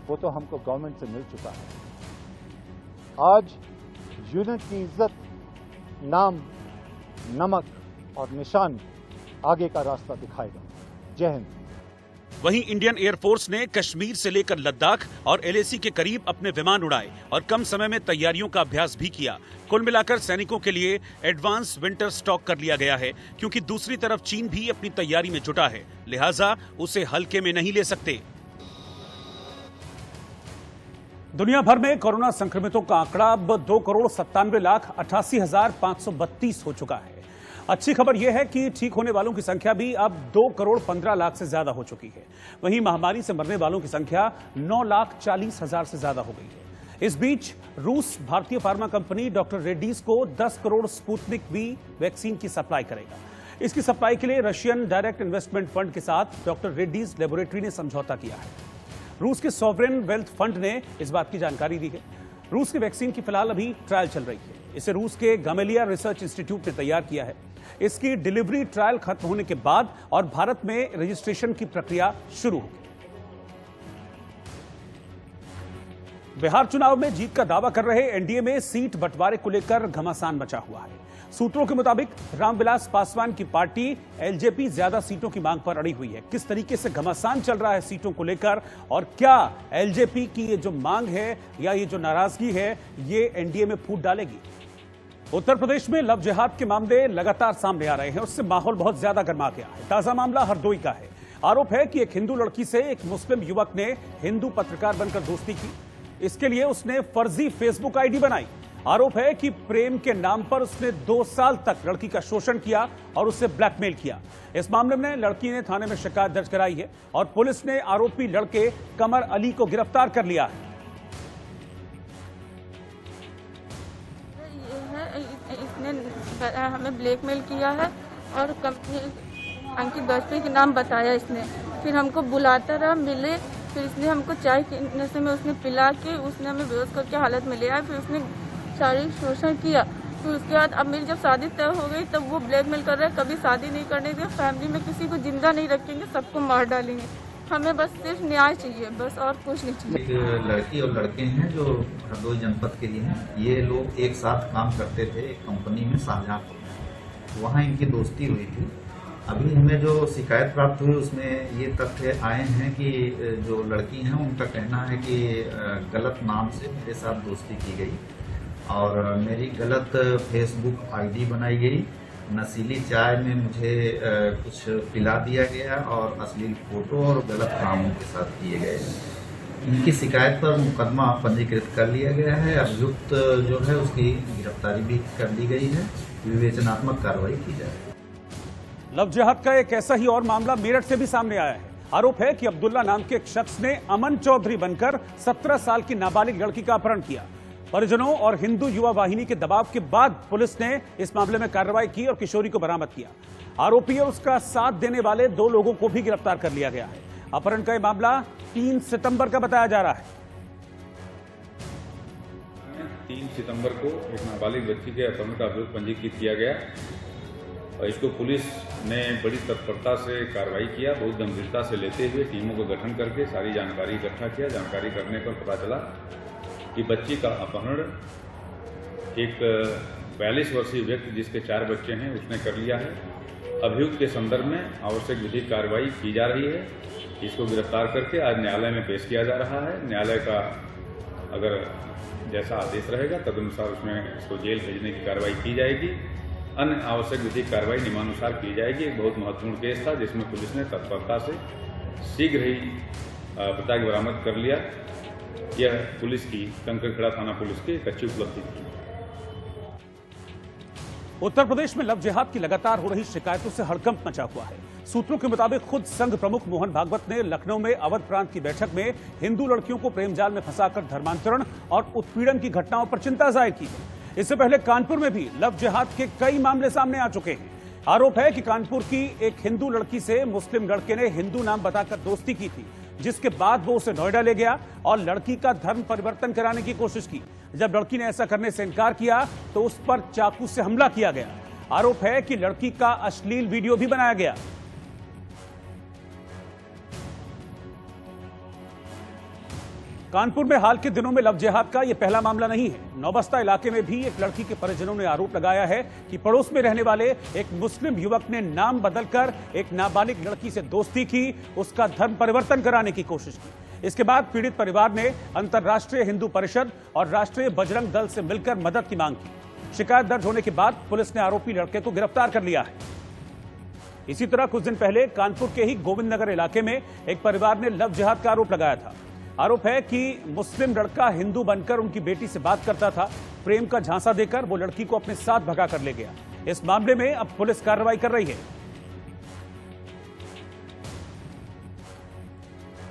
Speaker 6: वो तो हमको गवर्नमेंट से मिल चुका है। आज यूनिट की इज्जत, नाम, नमक और निशान आगे का रास्ता दिखाएगा। जय हिंद।
Speaker 9: वहीं इंडियन एयरफोर्स ने कश्मीर से लेकर लद्दाख और एलएसी के करीब अपने विमान उड़ाए और कम समय में तैयारियों का अभ्यास भी किया। कुल मिलाकर सैनिकों के लिए एडवांस विंटर स्टॉक कर लिया गया है, क्योंकि दूसरी तरफ चीन भी अपनी तैयारी में जुटा है, लिहाजा उसे हल्के में नहीं ले सकते।
Speaker 1: दुनिया भर में कोरोना संक्रमितों का आंकड़ा अब 2,97,88,532 हो चुका है। अच्छी खबर यह है कि ठीक होने वालों की संख्या भी अब 2,15,00,000 से ज्यादा हो चुकी है। वहीं महामारी से मरने वालों की संख्या 9,40,000 से ज्यादा हो गई है। इस बीच रूस भारतीय फार्मा कंपनी डॉक्टर रेड्डीज को 10 करोड़ स्पुतनिक वी वैक्सीन की सप्लाई करेगा। इसकी सप्लाई के लिए रशियन डायरेक्ट इन्वेस्टमेंट फंड के साथ डॉक्टर रेड्डीज लेबोरेटरी ने समझौता किया है। रूस के सॉवरेन वेल्थ फंड ने इस बात की जानकारी दी है। रूस की वैक्सीन की फिलहाल अभी ट्रायल चल रही है। इसे रूस के गमेलिया रिसर्च इंस्टीट्यूट ने तैयार किया है। इसकी डिलीवरी ट्रायल खत्म होने के बाद और भारत में रजिस्ट्रेशन की प्रक्रिया शुरू होगी। बिहार चुनाव में जीत का दावा कर रहे एनडीए में सीट बंटवारे को लेकर घमासान मचा हुआ है। सूत्रों के मुताबिक रामविलास पासवान की पार्टी एलजेपी ज्यादा सीटों की मांग पर अड़ी हुई है। किस तरीके से घमासान चल रहा है सीटों को लेकर और क्या एलजेपी की ये जो मांग है या ये जो नाराजगी है ये एनडीए में फूट डालेगी? उत्तर प्रदेश में लव जिहाद के मामले लगातार सामने आ रहे हैं, उससे माहौल बहुत ज्यादा गर्मा गया है। ताजा मामला हरदोई का है। आरोप है कि एक हिंदू लड़की से एक मुस्लिम युवक ने हिंदू पत्रकार बनकर दोस्ती की। इसके लिए उसने फर्जी फेसबुक आईडी बनाई। आरोप है कि प्रेम के नाम पर उसने 2 साल तक लड़की का शोषण किया और उससे ब्लैकमेल किया। इस मामले में लड़की ने थाने में शिकायत दर्ज कराई है और पुलिस ने आरोपी लड़के कमर अली को गिरफ्तार कर लिया है।
Speaker 11: इसने हमें ब्लैकमेल किया है और कंपनी अंकित वाजपेयी के नाम बताया इसने। फिर हमको बुलाता रहा, मिले, फिर इसने हमको चाय के नशे में उसने पिला के उसने हमें बेहोश करके हालत में ले आया। फिर उसने शारीरिक शोषण किया। फिर उसके बाद अब मेरी जब शादी तय हो गई तब वो ब्लैकमेल कर रहा है, कभी शादी नहीं करने देंगे, फैमिली में किसी को जिंदा नहीं रखेंगे, सबको मार डालेंगे। हमें बस सिर्फ न्याय चाहिए, बस और कुछ नहीं चाहिए।
Speaker 12: एक लड़की और लड़के हैं जो हरदोई जनपद के लिए हैं। ये लोग एक साथ काम करते थे एक कंपनी में शाहजहांपुर में, वहाँ इनकी दोस्ती हुई थी। अभी हमें जो शिकायत प्राप्त हुई उसमें ये तथ्य आए हैं कि जो लड़की हैं उनका कहना है कि गलत नाम से मेरे साथ दोस्ती की गई और मेरी गलत फेसबुक आईडी बनाई गई। नशीली चाय में मुझे कुछ पिला दिया गया और अश्लील फोटो और गलत कामों के साथ किए गए। इनकी शिकायत पर मुकदमा पंजीकृत कर लिया गया है। अभियुक्त जो है उसकी गिरफ्तारी भी कर ली गई है, विवेचनात्मक कार्रवाई की जाएगी।
Speaker 1: लव जिहाद का एक ऐसा ही और मामला मेरठ से भी सामने आया है। आरोप है कि अब्दुल्ला नाम के एक शख्स ने अमन चौधरी बनकर 17 साल की नाबालिग लड़की का अपहरण किया। परिजनों और हिंदू युवा वाहिनी के दबाव के बाद पुलिस ने इस मामले में कार्रवाई की और किशोरी को बरामद किया। आरोपी और उसका साथ देने वाले 2 लोगों को भी गिरफ्तार कर लिया गया है। अपहरण का यह मामला 3 सितंबर का बताया जा रहा है।
Speaker 13: 3 सितंबर को एक नाबालिग बच्ची के अपहरण का अभियोग पंजीकृत किया गया और इसको पुलिस ने बड़ी तत्परता से कार्रवाई किया, बहुत गंभीरता से लेते हुए टीमों का गठन करके सारी जानकारी इकट्ठा किया। जानकारी करने पर पता चला कि बच्ची का अपहरण एक 42 वर्षीय व्यक्ति जिसके 4 बच्चे हैं उसने कर लिया है। अभियुक्त के संदर्भ में आवश्यक विधिक कार्रवाई की जा रही है। इसको गिरफ्तार करके आज न्यायालय में पेश किया जा रहा है। न्यायालय का अगर जैसा आदेश रहेगा तदनुसार उसमें इसको जेल भेजने की कार्रवाई की जाएगी। अन्य आवश्यक विधिक कार्रवाई नियमानुसार की जाएगी। एक बहुत महत्वपूर्ण केस था जिसमें पुलिस ने तत्परता से शीघ्र ही पिता को बरामद कर लिया यह पुलिस की, कंकड़खेड़ा थाना पुलिस की एक अच्छी उपलब्धि थी।
Speaker 1: उत्तर प्रदेश में लव जिहाद की लगातार हो रही शिकायतों से हड़कंप मचा हुआ है। सूत्रों के मुताबिक खुद संघ प्रमुख मोहन भागवत ने लखनऊ में अवध प्रांत की बैठक में हिंदू लड़कियों को प्रेम जाल में फंसाकर धर्मांतरण और उत्पीड़न की घटनाओं पर चिंता जाहिर की है। इससे पहले कानपुर में भी लव जिहाद के कई मामले सामने आ चुके हैं। आरोप है कि कानपुर की एक हिंदू लड़की से मुस्लिम लड़के ने हिंदू नाम बताकर दोस्ती की थी, जिसके बाद वो उसे नोएडा ले गया और लड़की का धर्म परिवर्तन कराने की कोशिश की। जब लड़की ने ऐसा करने से इनकार किया तो उस पर चाकू से हमला किया गया। आरोप है कि लड़की का अश्लील वीडियो भी बनाया गया। कानपुर में हाल के दिनों में लव जिहाद का यह पहला मामला नहीं है। नौबस्ता इलाके में भी एक लड़की के परिजनों ने आरोप लगाया है कि पड़ोस में रहने वाले एक मुस्लिम युवक ने नाम बदलकर एक नाबालिग लड़की से दोस्ती की, उसका धर्म परिवर्तन कराने की कोशिश की। इसके बाद पीड़ित परिवार ने अंतर्राष्ट्रीय हिंदू परिषद और राष्ट्रीय बजरंग दल से मिलकर मदद की मांग की। शिकायत दर्ज होने के बाद पुलिस ने आरोपी लड़के को गिरफ्तार कर लिया है। इसी तरह कुछ दिन पहले कानपुर के ही गोविंद नगर इलाके में एक परिवार ने लव जिहाद का आरोप लगाया था। आरोप है कि मुस्लिम लड़का हिंदू बनकर उनकी बेटी से बात करता था। प्रेम का झांसा देकर वो लड़की को अपने साथ भगा कर ले गया। इस मामले में अब पुलिस कार्रवाई कर रही है।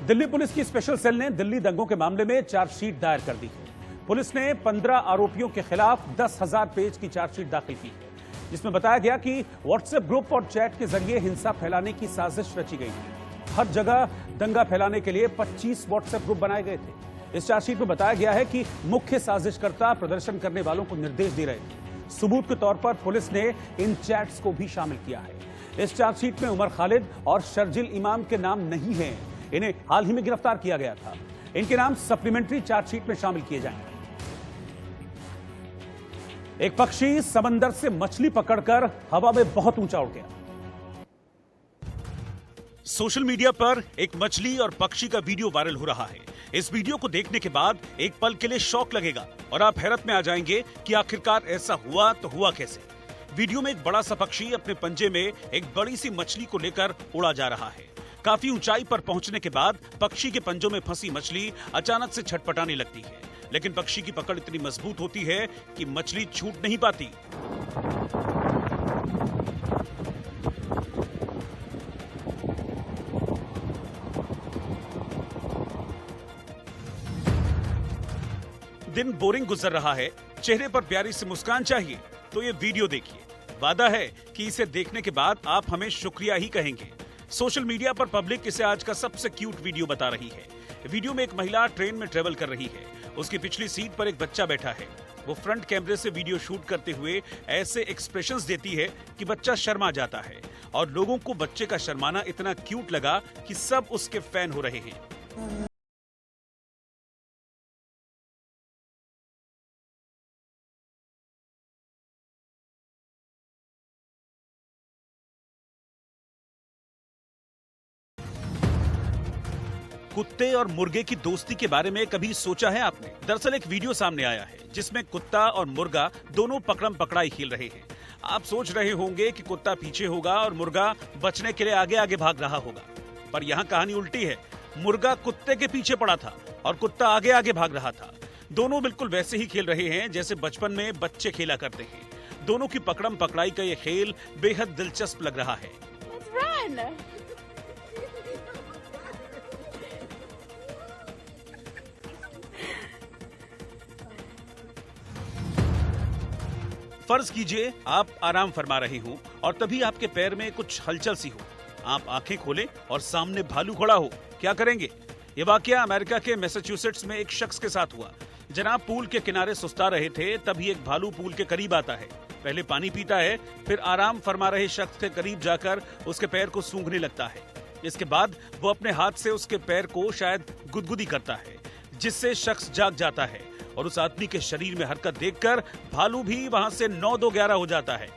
Speaker 1: दिल्ली पुलिस की स्पेशल सेल ने दिल्ली दंगों के मामले में चार्जशीट दायर कर दी है। पुलिस ने 15 आरोपियों के खिलाफ 10,000 पेज की चार्जशीट दाखिल की है, जिसमें बताया गया कि व्हाट्सएप ग्रुप और चैट के जरिए हिंसा फैलाने की साजिश रची गई थी। हर जगह दंगा फैलाने के लिए 25 व्हाट्सएप ग्रुप बनाए गए थे। इस चार्जशीट में बताया गया है कि मुख्य साजिशकर्ता प्रदर्शन करने वालों को निर्देश दे रहे थे। सबूत के तौर पर पुलिस ने इन चैट्स को भी शामिल किया है। इस चार्जशीट में उमर खालिद और शर्जिल इमाम के नाम नहीं हैं। इन्हें हाल ही में गिरफ्तार किया गया था। इनके नाम सप्लीमेंट्री चार्जशीट में शामिल किए जाएंगे। एक पक्षी समंदर से मछली पकड़कर हवा में बहुत ऊंचा उड़ गया।
Speaker 9: सोशल मीडिया पर एक मछली और पक्षी का वीडियो वायरल हो रहा है। इस वीडियो को देखने के बाद एक पल के लिए शॉक लगेगा और आप हैरत में आ जाएंगे कि आखिरकार ऐसा हुआ तो हुआ कैसे। वीडियो में एक बड़ा सा पक्षी अपने पंजे में एक बड़ी सी मछली को लेकर उड़ा जा रहा है। काफी ऊंचाई पर पहुंचने के बाद पक्षी के पंजों में फंसी मछली अचानक से छटपटाने लगती है, लेकिन पक्षी की पकड़ इतनी मजबूत होती है कि मछली छूट नहीं पाती। दिन बोरिंग गुजर रहा है, चेहरे पर प्यारी सी मुस्कान चाहिए तो ये वीडियो देखिए। वादा है कि इसे देखने के बाद आप हमें शुक्रिया ही कहेंगे। सोशल मीडिया पर पब्लिक इसे आज का सबसे क्यूट वीडियो बता रही है। वीडियो में एक महिला ट्रेन में ट्रेवल कर रही है। उसकी पिछली सीट पर एक बच्चा बैठा है। वो फ्रंट कैमरे से वीडियो शूट करते हुए ऐसे एक्सप्रेशंस देती है कि बच्चा शर्मा जाता है और लोगों को बच्चे का शर्माना इतना क्यूट लगा कि सब उसके फैन हो रहे हैं। कुत्ते और मुर्गे की दोस्ती के बारे में कभी सोचा है आपने? दरअसल एक वीडियो सामने आया है जिसमें कुत्ता और मुर्गा दोनों पकड़म पकड़ाई खेल रहे हैं। आप सोच रहे होंगे कि कुत्ता पीछे होगा और मुर्गा बचने के लिए आगे आगे भाग रहा होगा, पर यहाँ कहानी उल्टी है। मुर्गा कुत्ते के पीछे पड़ा था और कुत्ता आगे आगे भाग रहा था। दोनों बिल्कुल वैसे ही खेल रहे हैं जैसे बचपन में बच्चे खेला करते हैं। दोनों की पकड़म पकड़ाई का ये खेल बेहद दिलचस्प लग रहा है। फर्ज कीजिए आप आराम फरमा रहे हो और तभी आपके पैर में कुछ हलचल सी हो। आप आंखें खोलें और सामने भालू खड़ा हो, क्या करेंगे? ये वाकया अमेरिका के मैसाचुसेट्स में एक शख्स के साथ हुआ। जनाब पूल के किनारे सुस्ता रहे थे, तभी एक भालू पूल के करीब आता है। पहले पानी पीता है, फिर आराम फरमा रहे शख्स के करीब जाकर उसके पैर को सूंघने लगता है। इसके बाद वो अपने हाथ से उसके पैर को शायद गुदगुदी करता है, जिससे शख्स जाग जाता है और उस आदमी के शरीर में हरकत देखकर भालू भी वहां से 9-2-11 हो जाता है।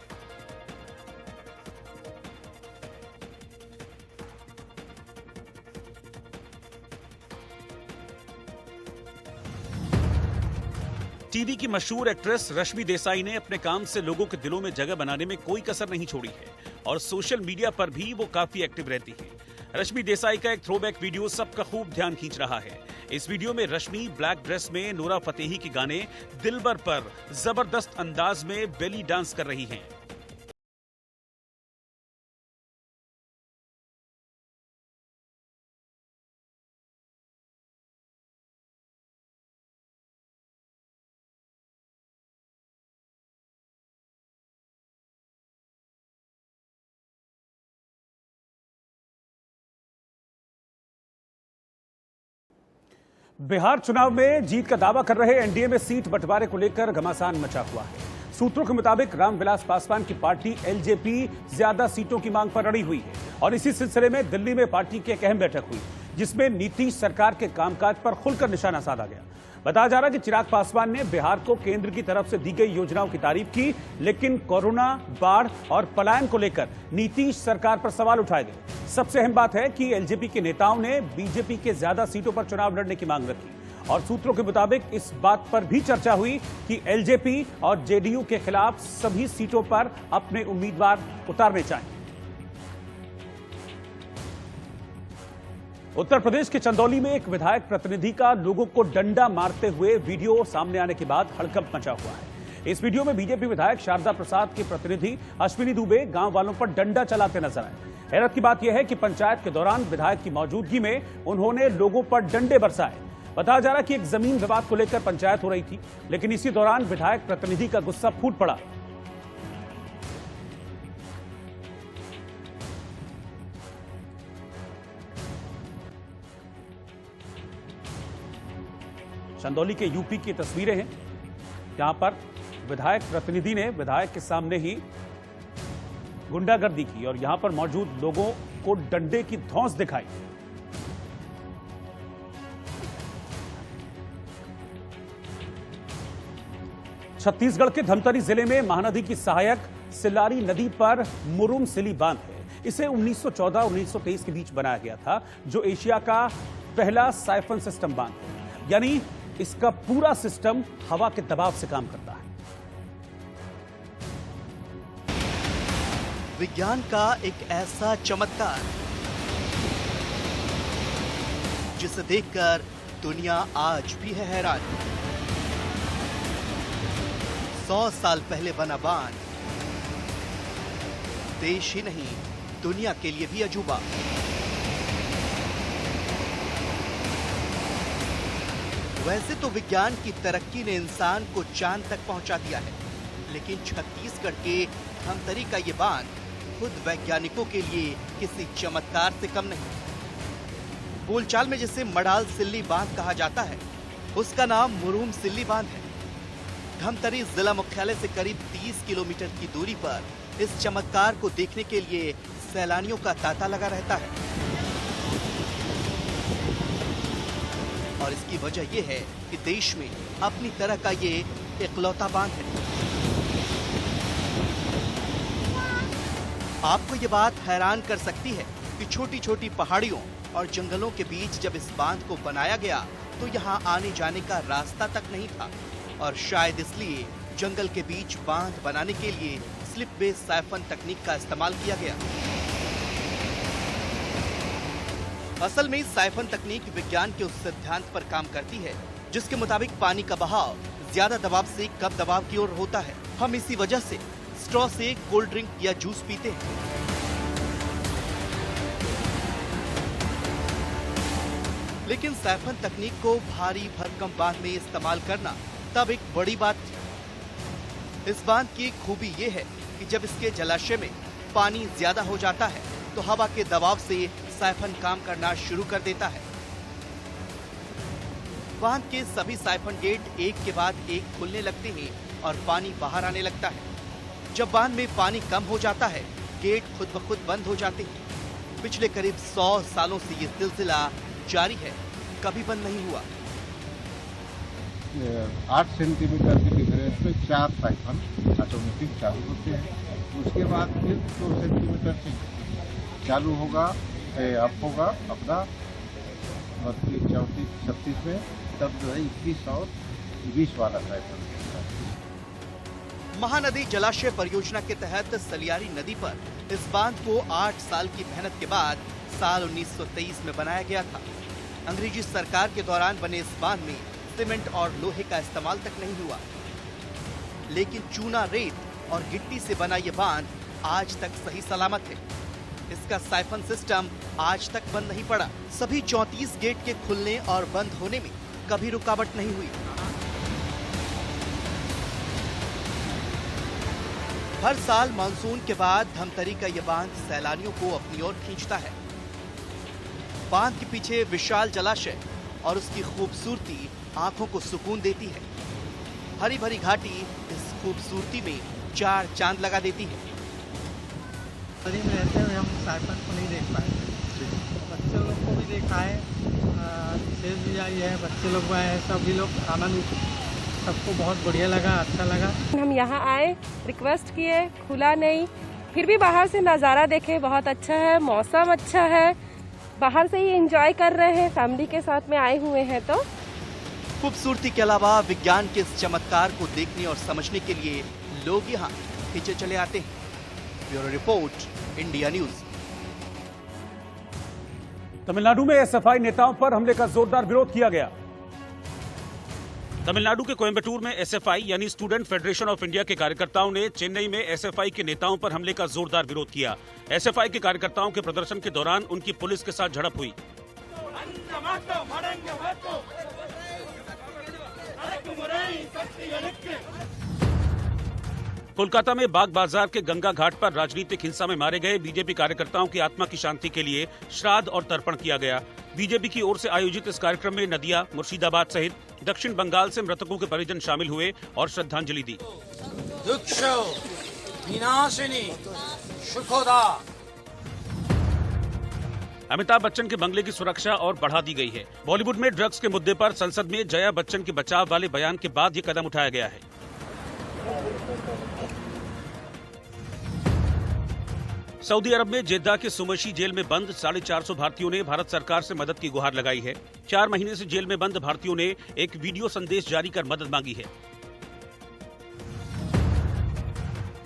Speaker 9: टीवी की मशहूर एक्ट्रेस रश्मि देसाई ने अपने काम से लोगों के दिलों में जगह बनाने में कोई कसर नहीं छोड़ी है और सोशल मीडिया पर भी वो काफी एक्टिव रहती है। रश्मि देसाई का एक थ्रोबैक वीडियो सबका खूब ध्यान खींच रहा है। इस वीडियो में रश्मि ब्लैक ड्रेस में नूरा फतेही के गाने दिलबर पर जबरदस्त अंदाज में बेली डांस कर रही हैं।
Speaker 1: बिहार चुनाव में जीत का दावा कर रहे एनडीए में सीट बंटवारे को लेकर घमासान मचा हुआ है। सूत्रों के मुताबिक रामविलास पासवान की पार्टी एलजेपी ज्यादा सीटों की मांग पर अड़ी हुई है और इसी सिलसिले में दिल्ली में पार्टी की एक अहम बैठक हुई जिसमें नीतीश सरकार के कामकाज पर खुलकर निशाना साधा गया। बताया जा रहा है कि चिराग पासवान ने बिहार को केंद्र की तरफ से दी गई योजनाओं की तारीफ की, लेकिन कोरोना, बाढ़ और पलायन को लेकर नीतीश सरकार पर सवाल उठाए गए। सबसे अहम बात है कि एलजेपी के नेताओं ने बीजेपी के ज्यादा सीटों पर चुनाव लड़ने की मांग रखी और सूत्रों के मुताबिक इस बात पर भी चर्चा हुई कि एलजेपी और जेडीयू के खिलाफ सभी सीटों पर अपने उम्मीदवार उतारने चाहिए। उत्तर प्रदेश के चंदौली में एक विधायक प्रतिनिधि का लोगों को डंडा मारते हुए वीडियो सामने आने के बाद हड़कंप मचा हुआ है। इस वीडियो में बीजेपी विधायक शारदा प्रसाद के प्रतिनिधि अश्विनी दुबे गांव वालों पर डंडा चलाते नजर आए। हैरत की बात यह है कि पंचायत के दौरान विधायक की मौजूदगी में उन्होंने लोगों पर डंडे बरसाए। बताया जा रहा है कि एक जमीन विवाद को लेकर पंचायत हो रही थी, लेकिन इसी दौरान विधायक प्रतिनिधि का गुस्सा फूट पड़ा। चंदौली के यूपी की तस्वीरें हैं, जहां पर विधायक प्रतिनिधि ने विधायक के सामने ही गुंडागर्दी की और यहां पर मौजूद लोगों को डंडे की धौंस दिखाई। छत्तीसगढ़ के धमतरी जिले में महानदी की सहायक सिल्लारी नदी पर मुरुम सिली बांध है। इसे 1914-1923 के बीच बनाया गया था, जो एशिया का पहला साइफन सिस्टम बांध है, यानी इसका पूरा सिस्टम हवा के दबाव से काम करता है।
Speaker 14: विज्ञान का एक ऐसा चमत्कार जिसे देखकर दुनिया आज भी है हैरान। 100 साल पहले बना बांध देश ही नहीं, दुनिया के लिए भी अजूबा। वैसे तो विज्ञान की तरक्की ने इंसान को चांद तक पहुंचा दिया है, लेकिन छत्तीसगढ़ के धमतरी का ये बांध खुद वैज्ञानिकों के लिए किसी चमत्कार से कम नहीं। बोलचाल में जिसे मडाल सिल्ली बांध कहा जाता है, उसका नाम मुरुम सिल्ली बांध है। धमतरी जिला मुख्यालय से करीब 30 किलोमीटर की दूरी पर इस चमत्कार को देखने के लिए सैलानियों का तांता लगा रहता है और इसकी वजह यह है कि देश में अपनी तरह का ये इकलौता बांध है। आपको ये बात हैरान कर सकती है कि छोटी छोटी पहाड़ियों और जंगलों के बीच जब इस बांध को बनाया गया तो यहाँ आने जाने का रास्ता तक नहीं था और शायद इसलिए जंगल के बीच बांध बनाने के लिए स्लिप बेस साइफन तकनीक का इस्तेमाल किया गया। असल में साइफन तकनीक विज्ञान के उस सिद्धांत पर काम करती है जिसके मुताबिक पानी का बहाव ज्यादा दबाव से कम दबाव की ओर होता है। हम इसी वजह से स्ट्रॉ से कोल्ड ड्रिंक या जूस पीते हैं। लेकिन साइफन तकनीक को भारी भरकम बांध में इस्तेमाल करना तब एक बड़ी बात थी। इस बांध की खूबी ये है कि जब इसके जलाशय में पानी ज्यादा हो जाता है तो हवा के दबाव से साइफन काम करना शुरू कर देता है। बांध के सभी साइफन गेट एक के बाद एक खुलने लगते हैं और पानी बाहर आने लगता है। जब बांध में पानी कम हो जाता है, गेट खुद ब खुद बंद हो जाते हैं। पिछले करीब 100 सालों से ये सिलसिला जारी है, कभी बंद नहीं हुआ।
Speaker 15: 8 सेंटीमीटर के डिफरेंस में 4 साइफन ऑटोमेटिक चालू होते हैं। उसके बाद फिर 2 सेंटीमीटर से चालू होगा, अप होगा अपना 32, 34, 36 में, तब जो है 21 और 20 वाला साइफन।
Speaker 14: महानदी जलाशय परियोजना के तहत सलियारी नदी पर इस बांध को 8 साल की मेहनत के बाद साल 1923 में बनाया गया था। अंग्रेजी सरकार के दौरान बने इस बांध में सीमेंट और लोहे का इस्तेमाल तक नहीं हुआ, लेकिन चूना, रेत और गिट्टी से बना ये बांध आज तक सही सलामत है। इसका साइफन सिस्टम आज तक बंद नहीं पड़ा। सभी 34 गेट के खुलने और बंद होने में कभी रुकावट नहीं हुई। हर साल मानसून के बाद धमतरी का यह बांध सैलानियों को अपनी ओर खींचता है। बांध के पीछे विशाल जलाशय और उसकी खूबसूरती आंखों को सुकून देती है। हरी भरी घाटी इस खूबसूरती में 4 चांद लगा देती है।
Speaker 3: नदी में रहते हुए हम साइफन को नहीं देख पाए, बच्चे लोग को भी देखा है, शेष भी आई है, बच्चे लोग आए हैं, सभी लोग आनंद, सबको बहुत बढ़िया लगा, अच्छा लगा।
Speaker 11: हम यहाँ आए, रिक्वेस्ट किए, खुला नहीं, फिर भी बाहर से नज़ारा देखे, बहुत अच्छा है, मौसम अच्छा है, बाहर से ही एंजॉय कर रहे हैं, फैमिली के साथ में आए हुए हैं। तो
Speaker 14: खूबसूरती के अलावा विज्ञान के इस चमत्कार को देखने और समझने के लिए लोग यहाँ खींचे चले आते हैं। Bureau report, India news.
Speaker 1: Tamil Nadu में एसएफआई नेताओं पर हमले का जोरदार विरोध किया गया।
Speaker 9: तमिलनाडु के कोयम्बटूर में एसएफआई यानी स्टूडेंट फेडरेशन ऑफ इंडिया के कार्यकर्ताओं ने चेन्नई में एसएफआई के नेताओं पर हमले का जोरदार विरोध किया। एसएफआई के कार्यकर्ताओं के प्रदर्शन के दौरान उनकी पुलिस के साथ झड़प हुई। कोलकाता में बाग बाजार के गंगा घाट पर राजनीतिक हिंसा में मारे गए बीजेपी कार्यकर्ताओं की आत्मा की शांति के लिए श्राद्ध और तर्पण किया गया। बीजेपी की ओर से आयोजित इस कार्यक्रम में नदिया, मुर्शिदाबाद सहित दक्षिण बंगाल से मृतकों के परिजन शामिल हुए और श्रद्धांजलि दी। अमिताभ बच्चन के बंगले की सुरक्षा और बढ़ा दी गई है। बॉलीवुड में ड्रग्स के मुद्दे पर संसद में जया बच्चन के बचाव वाले बयान के बाद ये कदम उठाया गया है। सऊदी अरब में जेद्दा के सुमशी जेल में बंद 450 भारतीयों ने भारत सरकार से मदद की गुहार लगाई है। 4 महीने से जेल में बंद भारतीयों ने एक वीडियो संदेश जारी कर मदद मांगी है।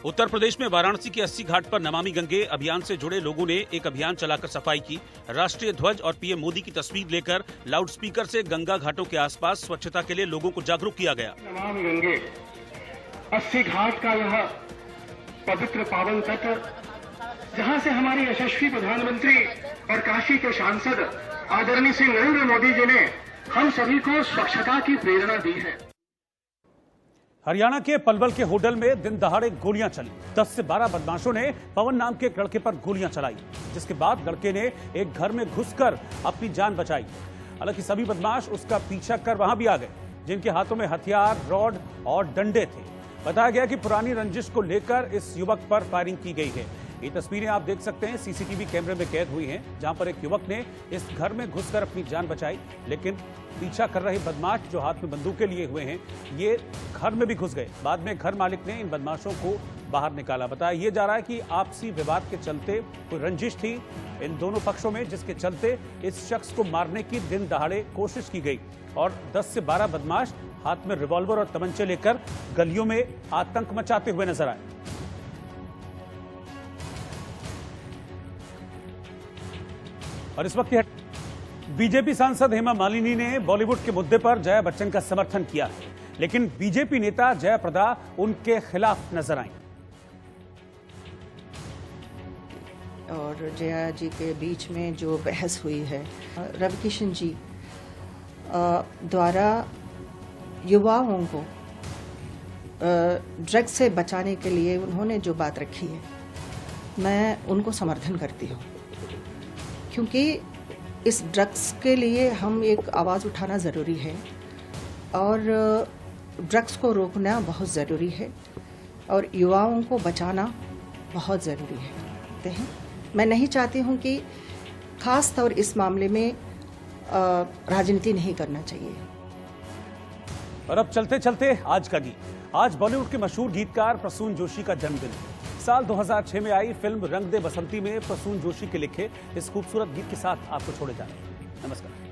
Speaker 9: उत्तर प्रदेश में वाराणसी के 80 घाट पर नमामि गंगे अभियान से जुड़े लोगों ने एक अभियान चलाकर सफाई की। राष्ट्रीय ध्वज और पीएम मोदी की तस्वीर लेकर लाउडस्पीकर से गंगा घाटों के आसपास स्वच्छता के लिए लोगों को जागरूक किया गया।
Speaker 16: नमामि गंगे 80 घाट का यह पवित्र पावन तट, जहां से हमारे यशस्वी प्रधानमंत्री और काशी के सांसद आदरणीय श्री नरेंद्र मोदी जी ने हम सभी को स्वच्छता की प्रेरणा दी है।
Speaker 1: हरियाणा के पलवल के होटल में दिन दहाड़े गोलियां चली। 10 से 12 बदमाशों ने पवन नाम के एक लड़के पर गोलियां चलाई, जिसके बाद लड़के ने एक घर में घुसकर अपनी जान बचाई। हालांकि सभी बदमाश उसका पीछा कर वहां भी आ गए, जिनके हाथों में हथियार, रॉड और डंडे थे। बताया गया कि पुरानी रंजिश को लेकर इस युवक पर फायरिंग की गई है। ये तस्वीरें आप देख सकते हैं, सीसीटीवी कैमरे में कैद हुई हैं, जहां पर एक युवक ने इस घर में घुसकर अपनी जान बचाई, लेकिन पीछा कर रहे बदमाश जो हाथ में बंदूकें लिए हुए हैं, ये घर में भी घुस गए। बाद में घर मालिक ने इन बदमाशों को बाहर निकाला। बताया ये जा रहा है कि आपसी विवाद के चलते कोई रंजिश थी इन दोनों पक्षों में, जिसके चलते इस शख्स को मारने की दिन दहाड़े कोशिश की गई और 10 से 12 बदमाश हाथ में रिवॉल्वर और तमंचे लेकर गलियों में आतंक मचाते हुए नजर आए। और इस वक्त बीजेपी सांसद हेमा मालिनी ने बॉलीवुड के मुद्दे पर जया बच्चन का समर्थन किया है, लेकिन बीजेपी नेता जया प्रदा उनके खिलाफ नजर आई।
Speaker 17: और जया जी के बीच में जो बहस हुई है, रविकिशन जी द्वारा युवाओं को ड्रग्स से बचाने के लिए उन्होंने जो बात रखी है, मैं उनको समर्थन करती हूँ, क्योंकि इस ड्रग्स के लिए हम एक आवाज़ उठाना ज़रूरी है और ड्रग्स को रोकना बहुत ज़रूरी है और युवाओं को बचाना बहुत ज़रूरी है। मैं नहीं चाहती हूँ कि खास तौर इस मामले में राजनीति नहीं करना चाहिए।
Speaker 1: और अब चलते चलते आज का गीत। आज बॉलीवुड के मशहूर गीतकार प्रसून जोशी का जन्मदिन है। साल 2006 में आई फिल्म रंग दे बसंती में प्रसून जोशी के लिखे इस खूबसूरत गीत के साथ आपको छोड़े जा रहे हैं। नमस्कार।